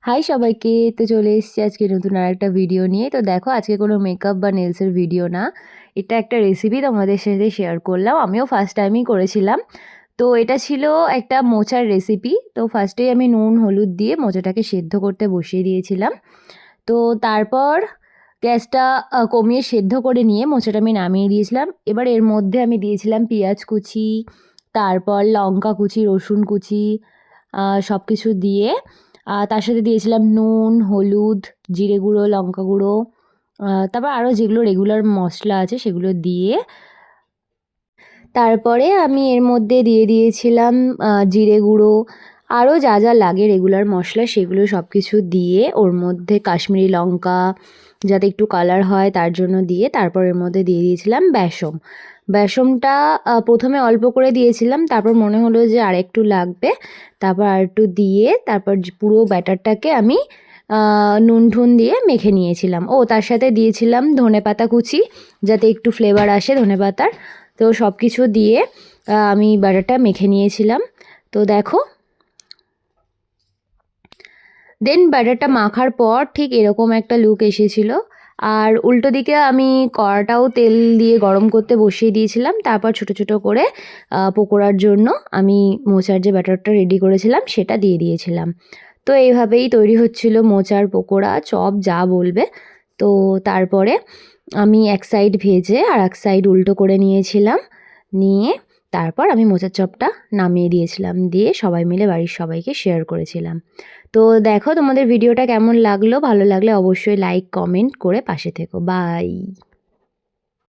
High সবাইকে, তো চলে এসেছি আজকে নতুন আরেকটা ভিডিও নিয়ে। তো দেখো, আজকে কোনো মেকআপ বা নেলসের ভিডিও না, এটা একটা রেসিপি তোমাদের সাথে শেয়ার করলাম। আমিও ফার্স্ট টাইমই করেছিলাম। তো এটা ছিল একটা মোচার রেসিপি। তো ফার্স্টেই আমি নুন হলুদ দিয়ে মোচাটাকে সেদ্ধ করতে বসিয়ে দিয়েছিলাম। তো তারপর গ্যাসটা কমিয়ে সেদ্ধ করে নিয়ে মোচাটা আমি নামিয়ে দিয়েছিলাম। এবার এর মধ্যে আমি দিয়েছিলাম পেঁয়াজ কুচি, তারপর লঙ্কা কুচি, রসুন কুচি, সব কিছু দিয়ে তার সাথে দিয়েছিলাম নুন, হলুদ, জিরে গুঁড়ো, লঙ্কা গুঁড়ো, তারপর আরও যেগুলো রেগুলার মশলা আছে সেগুলো দিয়ে তারপরে আমি এর মধ্যে দিয়ে দিয়েছিলাম জিরে গুঁড়ো, আরও যা যা লাগে রেগুলার মশলা সেগুলো সব কিছু দিয়ে, ওর মধ্যে কাশ্মীরি লঙ্কা যাতে একটু কালার হয় তার জন্য দিয়ে, তারপর এর মধ্যে দিয়ে দিয়েছিলাম বেসম। বেসমটা প্রথমে অল্প করে দিয়েছিলাম, তারপর মনে হলো যে আর একটু লাগবে, তারপর আর একটু দিয়ে তারপর পুরো ব্যাটারটাকে আমি নুন ঠুন দিয়ে মেখে নিয়েছিলাম। ও তার সাথে দিয়েছিলাম ধনেপাতা কুচি যাতে একটু ফ্লেভার আসে ধনেপাতার। তো সব কিছু দিয়ে আমি ব্যাটারটা মেখে নিয়েছিলাম। তো দেখো, দেন ব্যাটারটা মাখার পর ঠিক এরকম একটা লুক এসেছিলো। আর উল্টো দিকে আমি কড়াটাও তেল দিয়ে গরম করতে বসিয়ে দিয়েছিলাম। তারপর ছোট ছোট করে পকোড়ার জন্য আমি মোচার যে ব্যাটারটা রেডি করেছিলাম সেটা দিয়ে দিয়েছিলাম। তো এইভাবেই তৈরি হচ্ছিল মোচার পকোড়া, চপ যা বলবে। তো তারপরে আমি এক সাইড ভেজে আর এক সাইড উল্টো করে নিয়েছিলাম, নিয়ে তারপর আমি মোচার চপটা নামিয়ে দিয়েছিলাম, দিয়ে সবাই মিলে বাড়ির সবাইকে শেয়ার করেছিলাম। তো দেখো তোমাদের ভিডিওটা কেমন লাগলো, ভালো লাগলে অবশ্যই লাইক কমেন্ট করে পাশে থেকো। বাই।